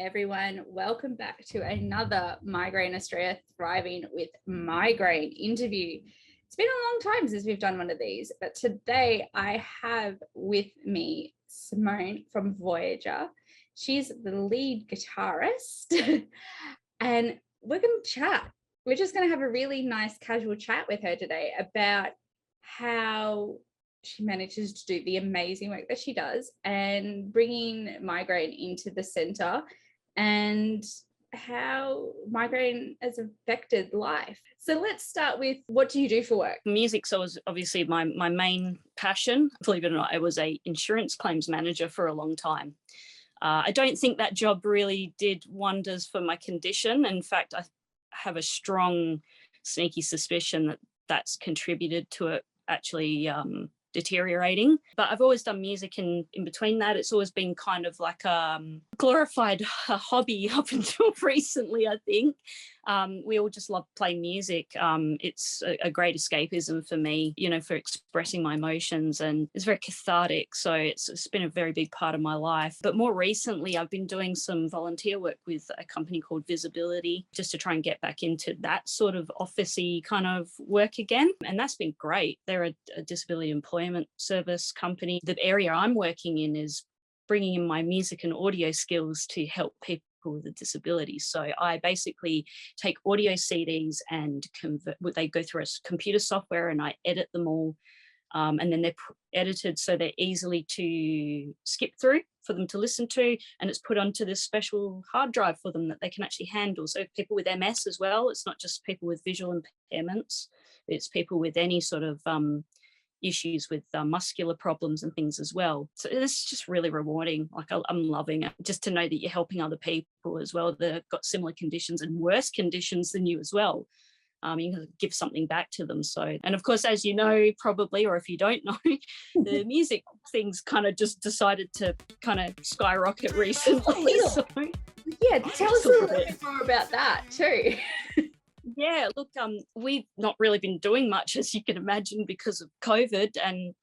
everyone. Welcome back to another Migraine Australia Thriving with Migraine interview. It's been a long time since we've done one of these, but today I have with me Simone from Voyager. She's the lead guitarist and we're going to chat. We're just going to have a really nice casual chat with her today about how she manages to do the amazing work that she does and bringing migraine into the center and how migraine has affected life. So let's start with, what do you do for work? Music was obviously my main passion. Believe it or not, I was an insurance claims manager for a long time. I don't think that job really did wonders for my condition. In fact, I have a strong, sneaky suspicion that that's contributed to it actually deteriorating. But I've always done music in between that. It's always been kind of like a glorified hobby up until recently, I think. We all just love playing music. It's a great escapism for me, you know, for expressing my emotions, and it's very cathartic. So it's been a very big part of my life. But more recently, I've been doing some volunteer work with a company called Visibility, just to try and get back into that sort of officey kind of work again. And that's been great. They're a disability employment service company. The area I'm working in is bringing in my music and audio skills to help people with a disability. So I basically take audio CDs and they go through a computer software, and I edit them all, and then they're edited so they're easily to skip through for them to listen to, and it's put onto this special hard drive for them that they can actually handle. So people with MS as well, it's not just people with visual impairments, it's people with any sort of issues with muscular problems and things as well. So it's just really rewarding. Like, I'm loving it, just to know that you're helping other people as well that have got similar conditions and worse conditions than you as well. You can give something back to them. So, and of course, as you know, probably, or if you don't know, the music things kind of just decided to kind of skyrocket recently. So, yeah, tell us a little bit more about that too. Yeah, look, we've not really been doing much, as you can imagine, because of COVID. And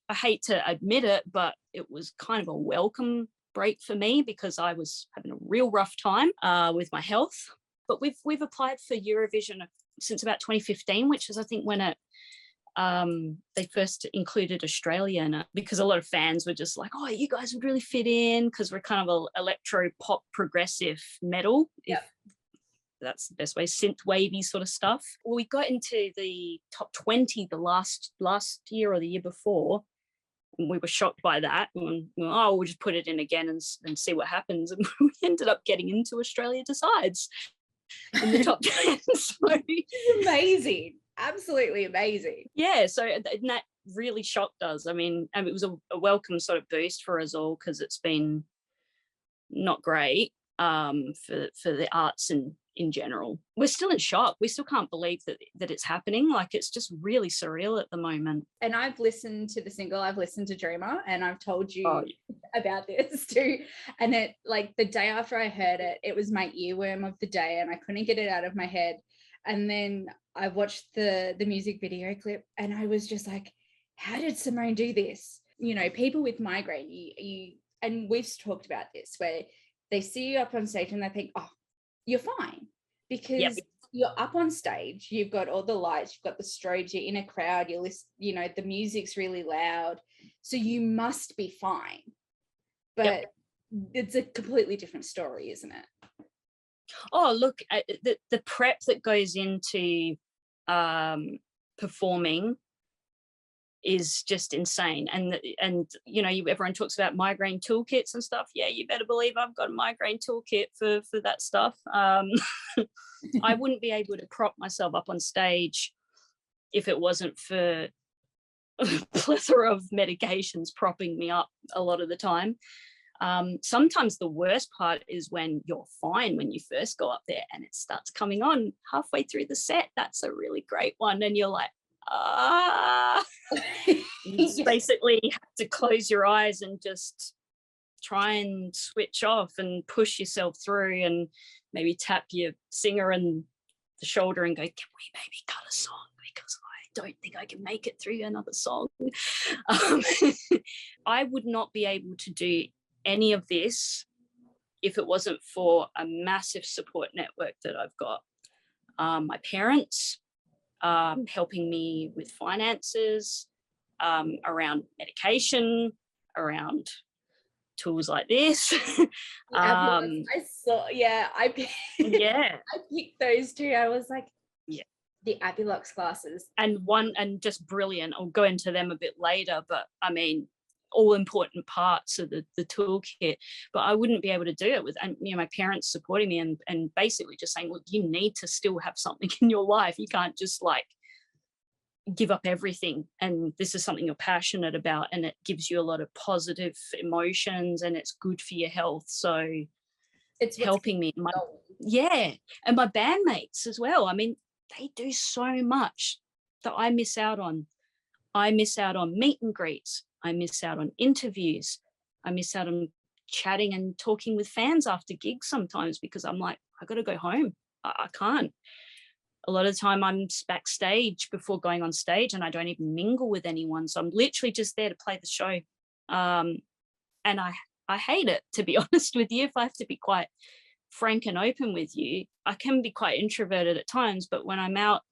I hate to admit it, but it was kind of a welcome break for me because I was having a real rough time with my health. But we've applied for Eurovision since about 2015, which is, I think, when they first included Australia in it, because a lot of fans were just like, oh, you guys would really fit in because we're kind of a electro pop progressive metal. Yeah. That's the best way, synthwavey sort of stuff. Well, we got into the top 20 the last year or the year before, and we were shocked by that. And we'll just put it in again and see what happens. And we ended up getting into Australia Decides in the top 10. So amazing, absolutely amazing. Yeah, so that really shocked us. I mean, it was a welcome sort of boost for us all, because it's been not great for the arts and in general. We're still in shock. We still can't believe that it's happening. Like, it's just really surreal at the moment. And I've listened to the single, I've listened to Dreamer, and I've told you about this too. And it, like, the day after I heard it, it was my earworm of the day and I couldn't get it out of my head. And then I watched the music video clip and I was just like, how did Simone do this? You know, people with migraine, you and we've talked about this, where they see you up on stage and they think, oh, you're fine, because you're up on stage, you've got all the lights, you've got the strobes, you're in a crowd, you know, the music's really loud, so you must be fine. But it's a completely different story, isn't it? Oh, look, the prep that goes into performing is just insane. And you know, everyone talks about migraine toolkits and stuff. Yeah, you better believe I've got a migraine toolkit for that stuff. I wouldn't be able to prop myself up on stage if it wasn't for a plethora of medications propping me up a lot of the time. Sometimes the worst part is when you're fine, when you first go up there and it starts coming on halfway through the set. That's a really great one. And you're like, you just basically have to close your eyes and just try and switch off and push yourself through, and maybe tap your singer in the shoulder and go, can we maybe cut a song, because I don't think I can make it through another song. I would not be able to do any of this if it wasn't for a massive support network that I've got. My parents helping me with finances, around medication, around tools like this. I saw, yeah, I picked those two. I was like, yeah, the Abulux classes. And just brilliant. I'll go into them a bit later, but I mean, all important parts of the toolkit, but I wouldn't be able to do it with, and my parents supporting me and basically just saying, look, you need to still have something in your life. You can't just like give up everything, and this is something you're passionate about, and it gives you a lot of positive emotions, and it's good for your health. So it's helping me. And my bandmates as well. I mean, they do so much that I miss out on. I miss out on meet and greets. I miss out on interviews. I miss out on chatting and talking with fans after gigs sometimes, because I'm like, I got to go home. I can't. A lot of the time I'm backstage before going on stage, and I don't even mingle with anyone. So I'm literally just there to play the show. And I hate it, to be honest with you. If I have to be quite frank and open with you, I can be quite introverted at times, but when I'm out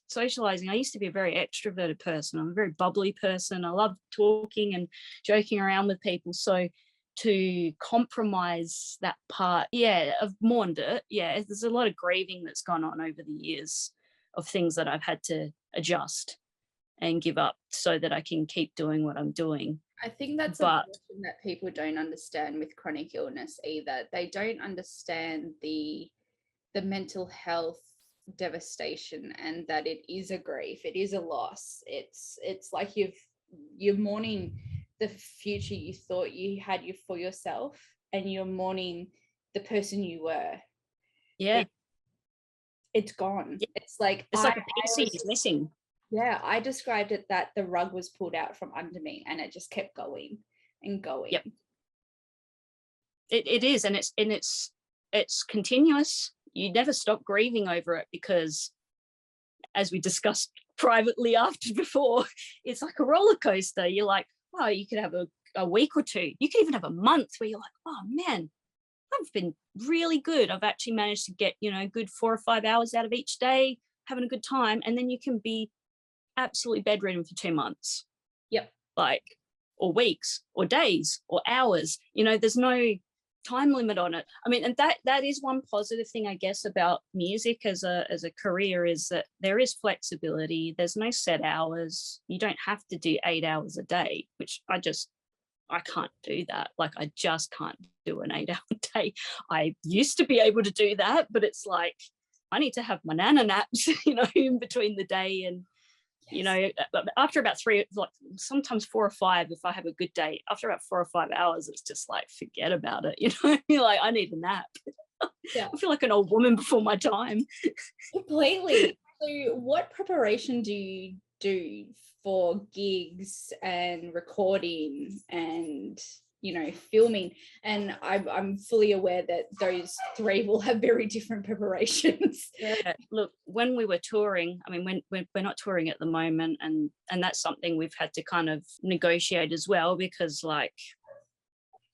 socializing, I used to be a very extroverted person. I'm a very bubbly person. I love talking and joking around with people. So to compromise that part, I've mourned it. There's a lot of grieving that's gone on over the years of things that I've had to adjust and give up so that I can keep doing what I'm doing. I think that's a portion that people don't understand with chronic illness either. They don't understand the mental health devastation, and that it is a grief, it is a loss. It's like you're mourning the future you thought you had for yourself, and you're mourning the person you were. It's gone. It's like a piece is missing. I described it that the rug was pulled out from under me, and it just kept going and going. It is, and it's continuous. You never stop grieving over it, because as we discussed privately before, it's like a roller coaster. You're like, oh, you could have a week or two. You could even have a month where you're like, oh man, I've been really good. I've actually managed to get, a good 4 or 5 hours out of each day, having a good time. And then you can be absolutely bedridden for 2 months. Or weeks or days or hours. There's no time limit on it. I mean, and that is one positive thing, I guess, about music as a career, is that there is flexibility. There's no set hours. You don't have to do 8 hours a day, which I can't do that. Like, I just can't do an 8 hour day. I used to be able to do that, but it's like, I need to have my nana naps, in between the day. And after about 3, like sometimes 4 or 5, if I have a good day, after about 4 or 5 hours, it's just like, forget about it. You're like, I need a nap. I feel like an old woman before my time. Completely. So what preparation do you do for gigs and recording and filming? And I'm fully aware that those 3 will have very different preparations. Look, when we were touring, I mean, when we're not touring at the moment, and that's something we've had to kind of negotiate as well, because like,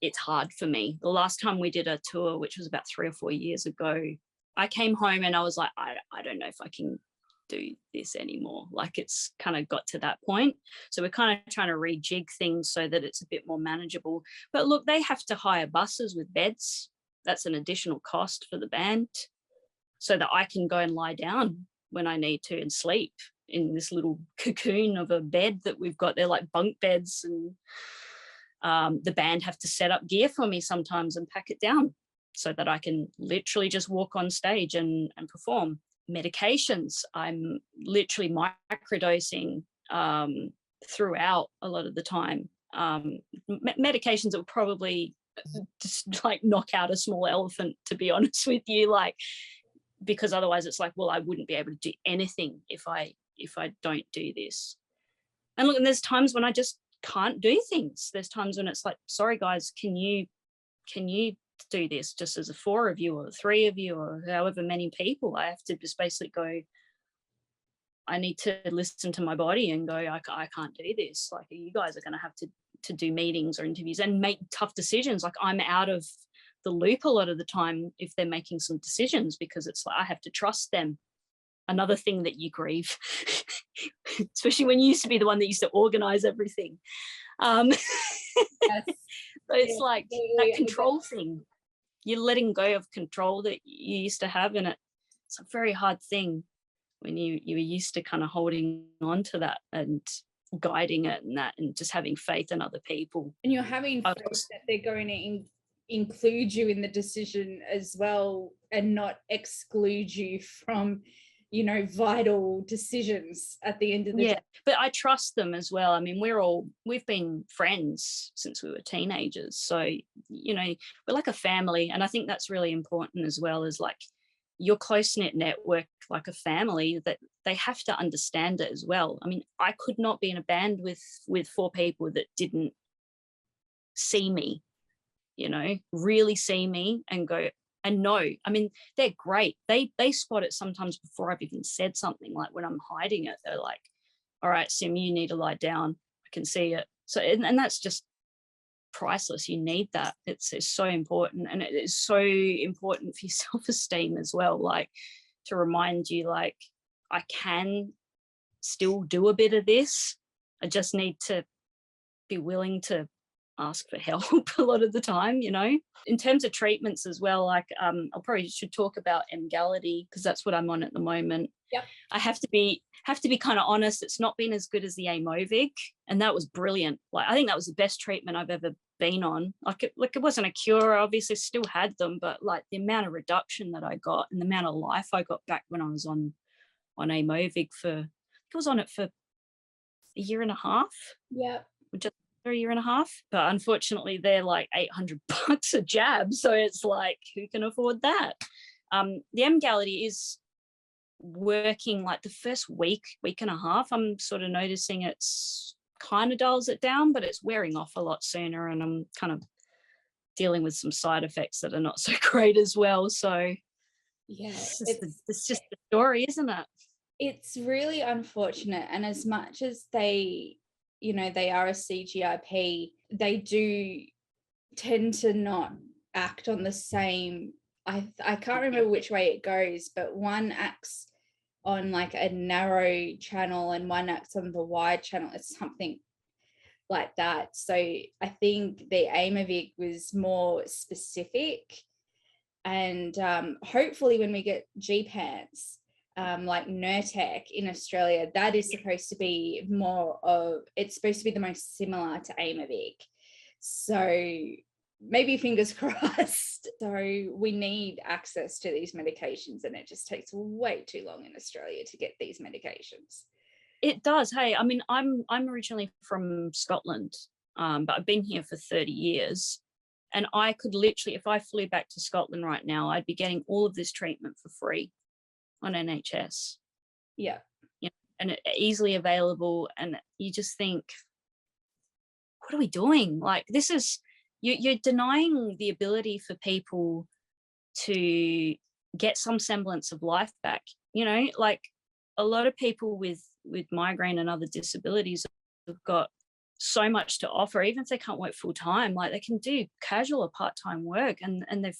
it's hard for me. The last time we did a tour, which was about 3 or 4 years ago, I came home and I was like, I don't know if I can do this anymore. Like, it's kind of got to that point. So we're kind of trying to rejig things so that it's a bit more manageable. But look, they have to hire buses with beds. That's an additional cost for the band, so that I can go and lie down when I need to and sleep in this little cocoon of a bed that we've got. They're like bunk beds, and the band have to set up gear for me sometimes and pack it down so that I can literally just walk on stage and perform. Medications, I'm literally microdosing throughout a lot of the time. Medications that will probably just like knock out a small elephant, to be honest with you, like, because otherwise it's like, well, I wouldn't be able to do anything if I don't do this. And look, and there's times when I just can't do things. There's times when it's like, sorry guys, can you do this just as a 4 of you or 3 of you or however many people? I have to just basically go, I need to listen to my body and go, I can't do this. Like, you guys are going to have to do meetings or interviews and make tough decisions. Like, I'm out of the loop a lot of the time if they're making some decisions, because it's like I have to trust them. Another thing that you grieve, especially when you used to be the one that used to organize everything. Yes. So it's like that control thing. You're letting go of control that you used to have, and it's a very hard thing when you were used to kind of holding on to that and guiding it and just having faith in other people. And you're having faith that they're going to include you in the decision as well and not exclude you from, vital decisions at the end of the day. But I trust them as well. I mean, we've been friends since we were teenagers. So, we're like a family. And I think that's really important as well, as like your close-knit network, like a family, that they have to understand it as well. I mean, I could not be in a band with 4 people that didn't see me, really see me and go, and know. I mean, they're great. They spot it sometimes before I've even said something. Like when I'm hiding it, they're like, all right, Sim, you need to lie down. I can see it. So, and that's just priceless. You need that. It's so important. And it is so important for your self-esteem as well. Like to remind you, like, I can still do a bit of this. I just need to be willing to ask for help a lot of the time, In terms of treatments as well, like I probably should talk about Emgality, because that's what I'm on at the moment. Yep. I have to be kind of honest, it's not been as good as the Aimovig, and that was brilliant. Like I think that was the best treatment I've ever been on. Like it wasn't a cure, I obviously still had them, but like the amount of reduction that I got and the amount of life I got back when I was on Aimovig I was on it for a year and a half. Yeah. Just a year and a half, but unfortunately they're like $800 a jab, so it's like, who can afford that? The Emgality is working like the first week and a half. I'm sort of noticing it's kind of dulls it down, but it's wearing off a lot sooner, and I'm kind of dealing with some side effects that are not so great as well. So yeah, it's just the story, isn't it? It's really unfortunate. And as much as they are a CGIP, they do tend to not act on the same. I can't remember which way it goes, but one acts on like a narrow channel and one acts on the wide channel. It's something like that. So I think the Aimovig was more specific, and hopefully when we get G-Pants, like Nurtec in Australia, that is supposed to be it's supposed to be the most similar to Aimovig. So maybe fingers crossed. So we need access to these medications, and it just takes way too long in Australia to get these medications. It does. Hey, I mean, I'm originally from Scotland, but I've been here for 30 years. And I could literally, if I flew back to Scotland right now, I'd be getting all of this treatment for free on NHS. Yeah. And easily available. And you just think, what are we doing? Like, this is, you're denying the ability for people to get some semblance of life back. Like a lot of people with migraine and other disabilities have got so much to offer, even if they can't work full time. Like they can do casual or part-time work, and they're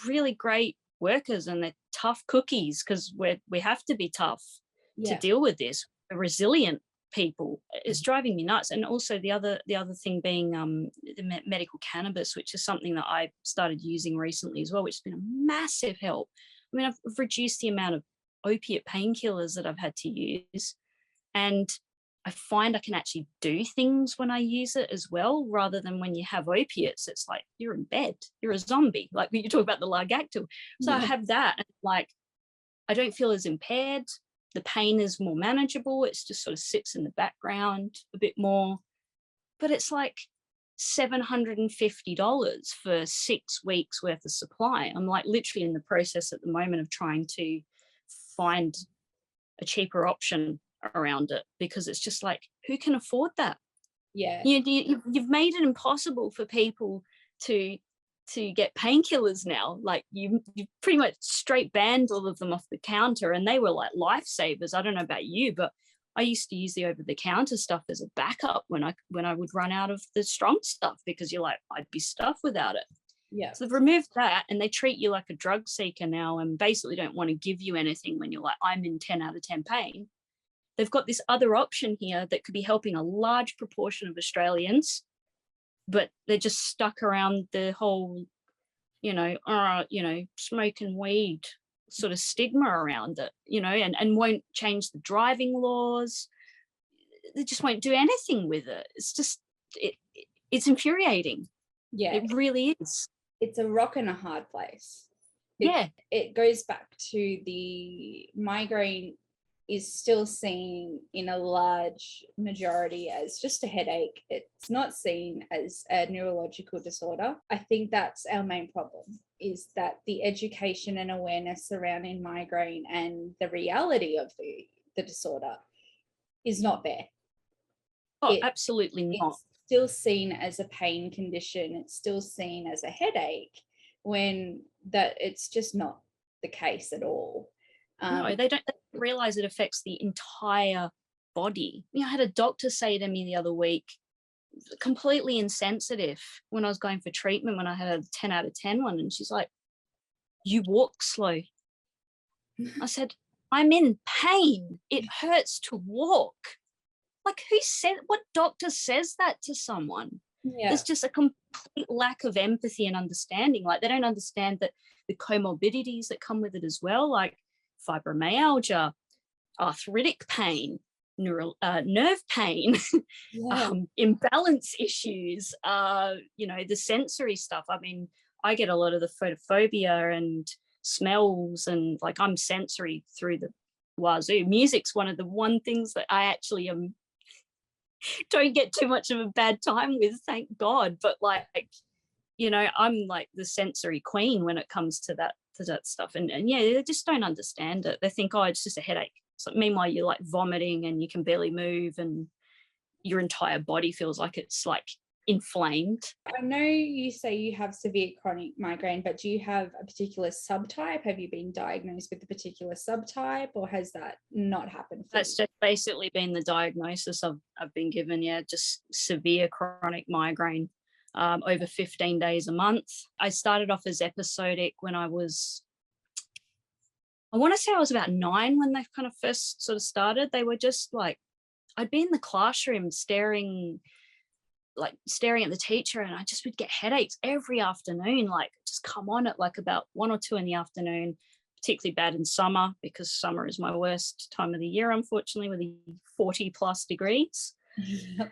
really great workers, and they're tough cookies, because we have to be tough to deal with this. We're resilient people. It's driving me nuts. And also the other thing being the medical cannabis, which is something that I started using recently as well, which has been a massive help. I mean, I've reduced the amount of opiate painkillers that I've had to use, and I find I can actually do things when I use it as well, rather than when you have opiates, it's like you're in bed, you're a zombie. Like you talk about the Largactil. So I have that, and like I don't feel as impaired. The pain is more manageable. It's just sort of sits in the background a bit more. But it's like $750 for 6 weeks worth of supply. I'm like literally in the process at the moment of trying to find a cheaper option around it, because it's just like, who can afford that? Yeah. You've made it impossible for people to get painkillers now. Like you pretty much straight banned all of them off the counter, and they were like lifesavers. I don't know about you, but I used to use the over-the-counter stuff as a backup when I would run out of the strong stuff, because you're like, I'd be stuffed without it. Yeah. So they've removed that, and they treat you like a drug seeker now, and basically don't want to give you anything when you're like, I'm in 10 out of 10 pain. They've got this other option here that could be helping a large proportion of Australians, but they're just stuck around the whole, smoking weed sort of stigma around it, and won't change the driving laws. They just won't do anything with it. It's just, it's infuriating. Yeah. It really is. It's a rock and a hard place. It goes back to the migraine is still seen in a large majority as just a headache. It's not seen as a neurological disorder. I think that's our main problem, is that the education and awareness surrounding migraine and the reality of the disorder is not there. Oh, absolutely not. It's still seen as a pain condition. It's still seen as a headache, when that it's just not the case at all. No, they don't realize it affects the entire body. I had a doctor say to me the other week, completely insensitive, when I was going for treatment, when I had a 10 out of 10 one, and she's like, you walk slow. I said, I'm in pain. It hurts to walk. Like, what doctor says that to someone? Yeah. There's just a complete lack of empathy and understanding. Like, they don't understand that the comorbidities that come with it as well, like fibromyalgia, arthritic pain, nerve pain, imbalance issues, the sensory stuff. I mean, I get a lot of the photophobia and smells, and like, I'm sensory through the wazoo. Music's one of the things that I actually don't get too much of a bad time with, thank God. But like, I'm like the sensory queen when it comes to that stuff. And yeah, they just don't understand it. They think, oh, it's just a headache. So meanwhile, you're like vomiting and you can barely move, and your entire body feels like it's like inflamed. I know you say you have severe chronic migraine, but do you have a particular subtype? Have you been diagnosed with a particular subtype, or has that not happened? That's just basically been the diagnosis I've been given. Yeah, just severe chronic migraine, over 15 days a month. I started off as episodic when I was about 9 when they kind of first sort of started. They were just like, I'd be in the classroom staring at the teacher, and I just would get headaches every afternoon, like just come on at like about 1 or 2 in the afternoon, particularly bad in summer, because summer is my worst time of the year, unfortunately, with the 40 plus degrees.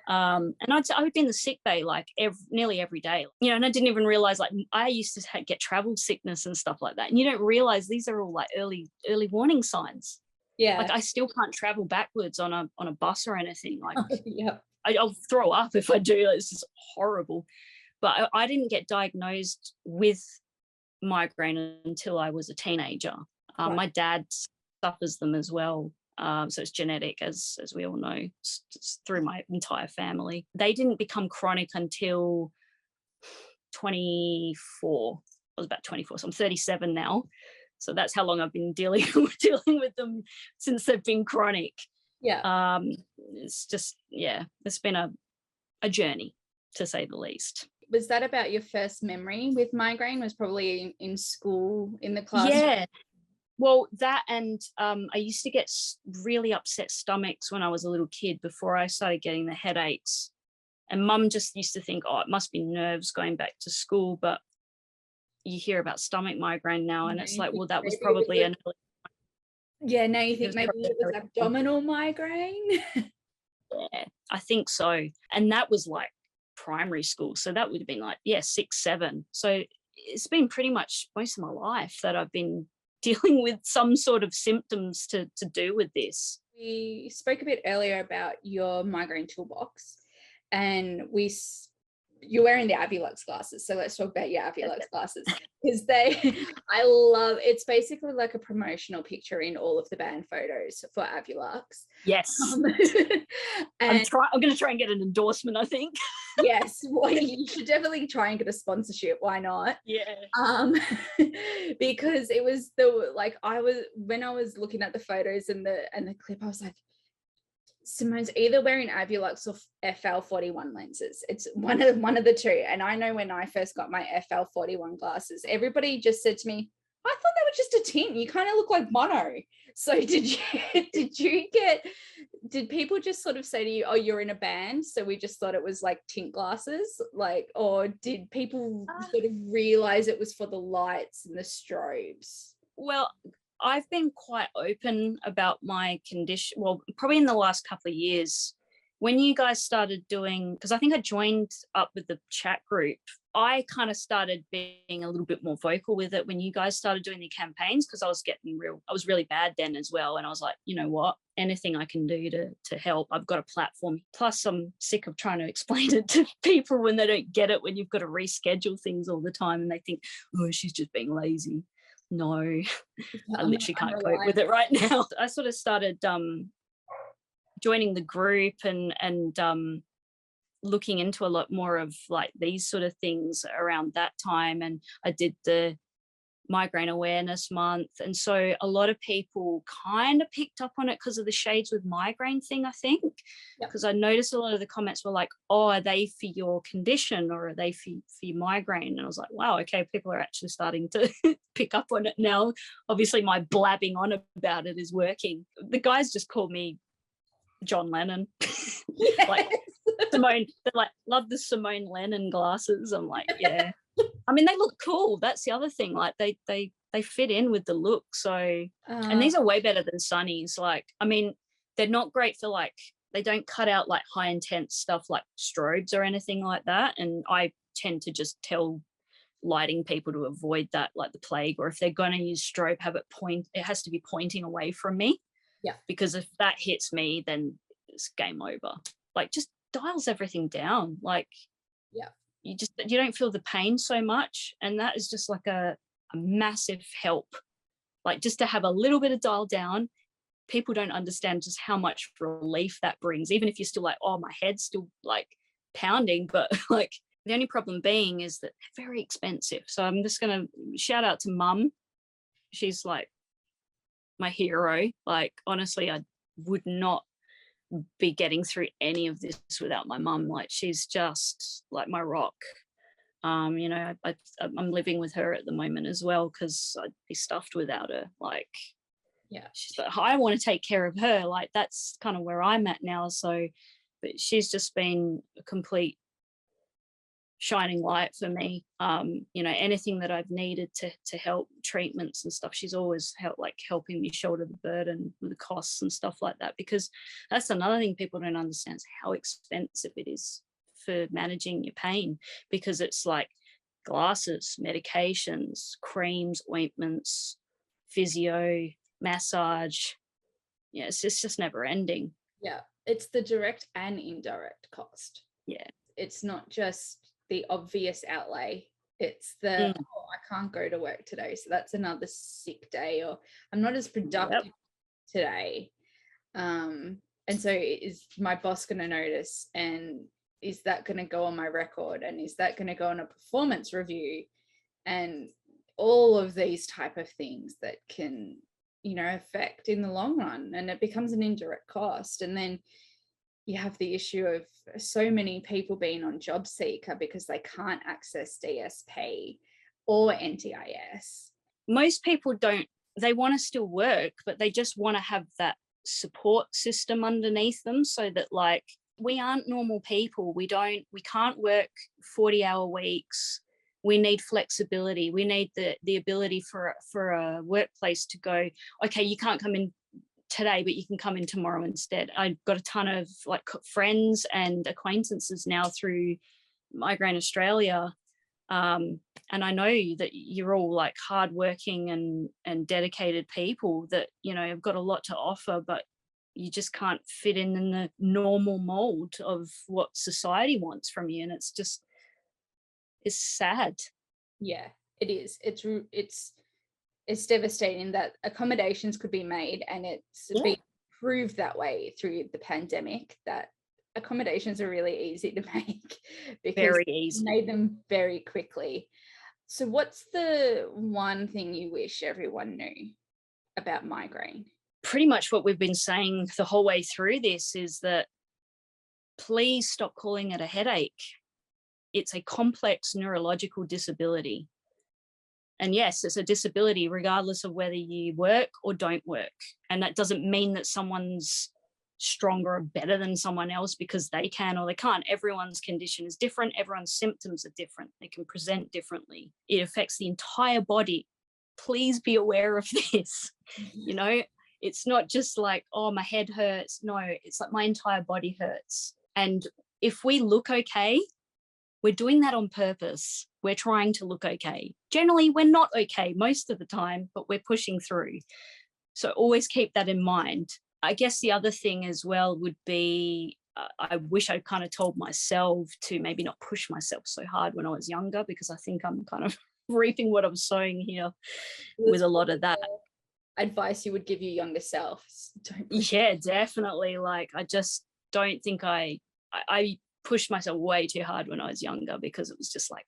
And I would be in the sick bay like nearly every day, and I didn't even realize, like, I used to get travel sickness and stuff like that, and you don't realize these are all like early warning signs. Like, I still can't travel backwards on a bus or anything. Like, I'll throw up if I do. It's just horrible. But I didn't get diagnosed with migraine until I was a teenager. My dad suffers them as well. So it's genetic, as we all know. It's through my entire family. They didn't become chronic until 24. I was about 24, so I'm 37 now. So that's how long I've been dealing with them, since they've been chronic. It's just, it's been a journey, to say the least. Was that about your first memory with migraine? Was probably in school, in the classroom? Yeah. Well, that, and I used to get really upset stomachs when I was a little kid, before I started getting the headaches. And Mum just used to think, oh, it must be nerves going back to school. But you hear about stomach migraine now, and it's like, well, that was probably an early. Yeah, now you think maybe it was abdominal migraine? Yeah, I think so. And that was like primary school. So that would have been like, 6, 7. So it's been pretty much most of my life that I've been dealing with some sort of symptoms to do with this. We spoke a bit earlier about your migraine toolbox, and you're wearing the Avulux glasses, so let's talk about your Avulux glasses, because I love, it's basically like a promotional picture in all of the band photos for Avulux. Yes. I'm going to try and get an endorsement, I think. Yes, well, you should definitely try and get a sponsorship. Why not? Yeah. Because it was when I was looking at the photos and the clip, I was like, Simone's either wearing Avulux or FL41 lenses. It's one of the two. And I know when I first got my FL41 glasses, everybody just said to me, I thought they were just a tint. You kind of look like mono. So did people just sort of say to you, oh, you're in a band, so we just thought it was like tint glasses? Like, or did people sort of realize it was for the lights and the strobes? Well, I've been quite open about my condition, well, probably in the last couple of years. When you guys started doing, because I think I joined up with the chat group, I kind of started being a little bit more vocal with it when you guys started doing the campaigns, because I was really bad then as well. And I was like, you know what, anything I can do to help, I've got a platform. Plus I'm sick of trying to explain it to people when they don't get it, when you've got to reschedule things all the time and they think, oh, she's just being lazy. No, I literally can't cope with it right now. I sort of started joining the group and looking into a lot more of like these sort of things around that time. And I did the Migraine Awareness Month. And so a lot of people kind of picked up on it because of the Shades with Migraine thing, I think. Because I noticed a lot of the comments were like, oh, are they for your condition or are they for your migraine? And I was like, wow, okay, people are actually starting to pick up on it now. Obviously, my blabbing on about it is working. The guys just call me John Lennon. Yes. Like Simone, they're like, love the Simone Lennon glasses. I'm like, yeah. I mean, they look cool. That's the other thing. Like they fit in with the look. So, and these are way better than Sunnies. Like, I mean, they're not great for like, they don't cut out like high intense stuff like strobes or anything like that. And I tend to just tell lighting people to avoid that like the plague, or if they're going to use strobe, have it point, it has to be pointing away from me. Yeah. Because if that hits me, then it's game over. Like just dials everything down. Like, yeah. You don't feel the pain so much. And that is just like a massive help. Like just to have a little bit of dial down, people don't understand just how much relief that brings. Even if you're still like, oh, my head's still like pounding, but like the only problem being is that they're very expensive. So I'm just going to shout out to Mum. She's like my hero. Like, honestly, I would not be getting through any of this without my mum. Like, she's just like my rock. You know, I'm living with her at the moment as well because I'd be stuffed without her. Like, yeah, she's like, I want to take care of her. Like, that's kind of where I'm at now. So, but she's just been a complete shining light for me. You know, anything that I've needed to help, treatments and stuff, she's always helping me shoulder the burden with the costs and stuff like that, because that's another thing people don't understand is how expensive it is for managing your pain, because it's like glasses, medications, creams, ointments, physio, massage. Yeah, it's just never ending. Yeah, it's the direct and indirect cost. Yeah, it's not just the obvious outlay. It's the I can't go to work today, so that's another sick day, or I'm not as productive today, and so is my boss going to notice, and is that going to go on my record, and is that going to go on a performance review, and all of these type of things that can, you know, affect in the long run, and it becomes an indirect cost. And then you have the issue of so many people being on job seeker because they can't access DSP or NTIS. Most people don't, they want to still work, but they just want to have that support system underneath them, so that like, we aren't normal people. We can't work 40-hour weeks. We need flexibility. We need the ability for a workplace to go, okay, you can't come in today, but you can come in tomorrow instead. I've got a ton of like friends and acquaintances now through Migraine Australia, and I know that you're all like hardworking and dedicated people that, you know, have got a lot to offer, but you just can't fit in the normal mold of what society wants from you, and it's sad. Yeah, it is. It's devastating that accommodations could be made, and it's been proved that way through the pandemic, that accommodations are really easy to make because very easy. You made them very quickly. So what's the one thing you wish everyone knew about migraine? pretty much what we've been saying the whole way through this is that please stop calling it a headache. It's a complex neurological disability. And yes, it's a disability regardless of whether you work or don't work. And that doesn't mean that someone's stronger or better than someone else because they can or they can't. Everyone's condition is different. Everyone's symptoms are different. They can present differently. It affects the entire body. Please be aware of this. You know, it's not just like, oh, my head hurts. No, it's like my entire body hurts. And if we look okay, we're doing that on purpose. We're trying to look okay. Generally, we're not okay most of the time, but we're pushing through. So always keep that in mind. I guess the other thing as well would be, I wish I kind of told myself to maybe not push myself so hard when I was younger, because I think I'm kind of reaping what I'm sowing here with a lot of that. Advice you would give your younger self? Yeah, definitely. Like, I just don't think I pushed myself way too hard when I was younger, because it was just like,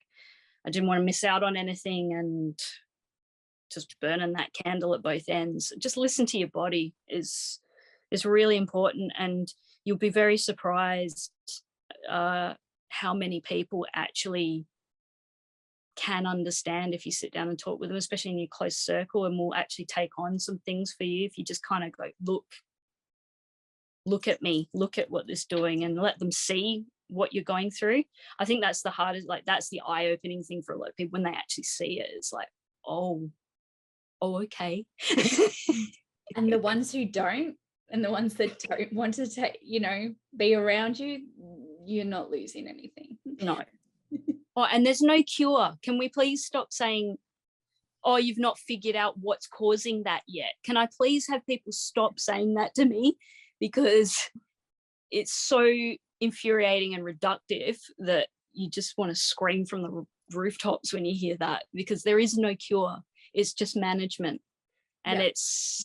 I didn't want to miss out on anything and just burning that candle at both ends. Just listen to your body is really important, and you'll be very surprised how many people actually can understand if you sit down and talk with them, especially in your close circle, and will actually take on some things for you if you just kind of go, look at me, look at what this is doing, and let them see what you're going through. I think that's the hardest, like that's the eye-opening thing for a lot of people when they actually see it. It's like, oh okay. And the ones who don't, and the ones that don't want to take, be around you, you're not losing anything. No. Oh, and there's no cure. Can we please stop saying, oh, you've not figured out what's causing that yet? Can I please have people stop saying that to me? Because it's so infuriating and reductive that you just want to scream from the rooftops when you hear that, because there is no cure. It's just management, and it's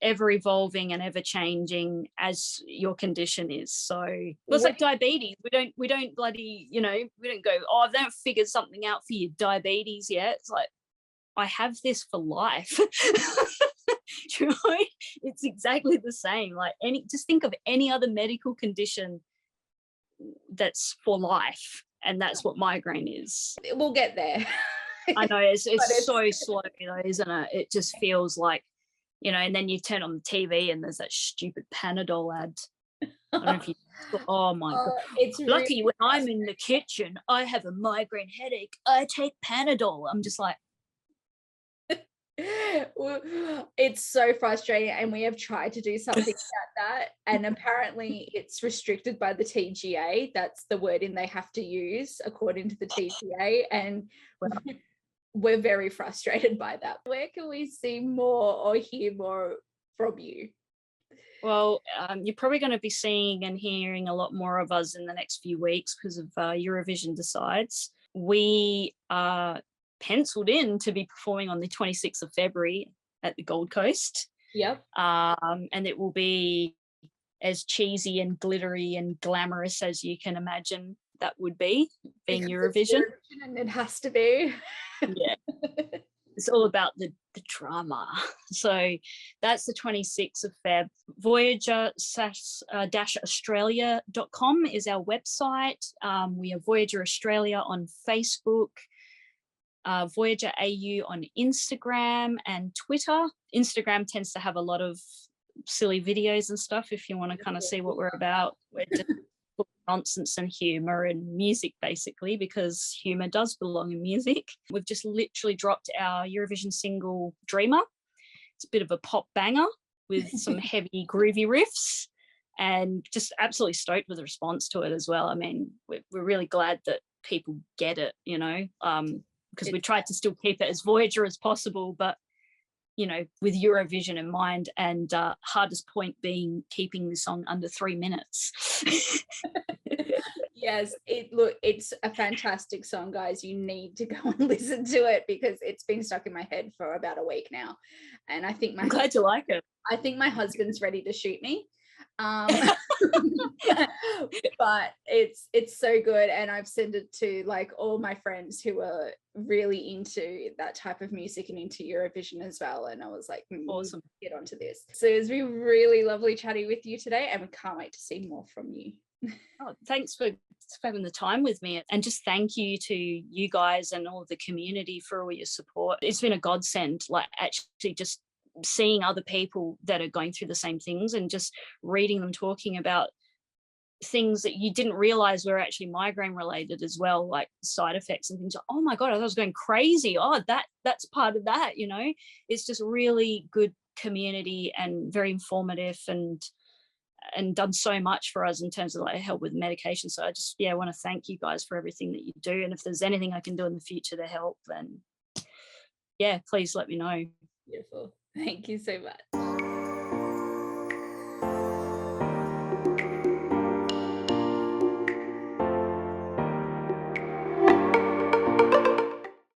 ever evolving and ever changing as your condition is. So it's like diabetes. We don't bloody, we don't go, oh, they haven't figured something out for your diabetes yet. It's like, I have this for life. It's exactly the same. Like, just think of any other medical condition that's for life, and that's what migraine is. We'll get there. I know it's so slow, isn't it? It just feels like, and then you turn on the TV and there's that stupid Panadol ad. I don't know if you, oh my God. It's lucky really when I'm in the kitchen, I have a migraine headache, I take Panadol. I'm just like, it's so frustrating, and we have tried to do something about that, and apparently it's restricted by the TGA. That's the wording they have to use according to the TGA, and we're very frustrated by that. Where can we see more or hear more from you? Well, you're probably going to be seeing and hearing a lot more of us in the next few weeks because of Eurovision decides. We are penciled in to be performing on the 26th of February at the Gold Coast. Yep. And it will be as cheesy and glittery and glamorous as you can imagine that would be, being Eurovision. And it has to be. Yeah. It's all about the drama. So that's the 26th of Feb. Voyager-Australia.com is our website. We are Voyager Australia on Facebook. Voyager AU on Instagram and Twitter. Instagram tends to have a lot of silly videos and stuff if you want to kind of see what we're about. We're just nonsense and humor and music, basically, because humor does belong in music. We've just literally dropped our Eurovision single Dreamer. It's a bit of a pop banger with some heavy groovy riffs, and just absolutely stoked with the response to it as well. I mean, we're really glad that people get it, because we tried to still keep it as Voyager as possible, but with Eurovision in mind, and hardest point being keeping the song under 3 minutes. Yes, it's a fantastic song, guys. You need to go and listen to it, because it's been stuck in my head for about a week now, and I think I'm glad you like it. I think my husband's ready to shoot me. But it's so good, and I've sent it to like all my friends who are really into that type of music and into Eurovision as well, and I was like, Awesome. Get onto this. So it's been really lovely chatting with you today, and we can't wait to see more from you. Oh, thanks for having the time with me, and just thank you to you guys and all the community for all your support. It's been a godsend, like actually just seeing other people that are going through the same things and just reading them talking about things that you didn't realize were actually migraine related as well, like side effects and things. Oh my God, I was going crazy. Oh, that's part of that, you know. It's just really good community and very informative and done so much for us in terms of like help with medication. So I just want to thank you guys for everything that you do. And if there's anything I can do in the future to help, then please let me know. Beautiful. Thank you so much.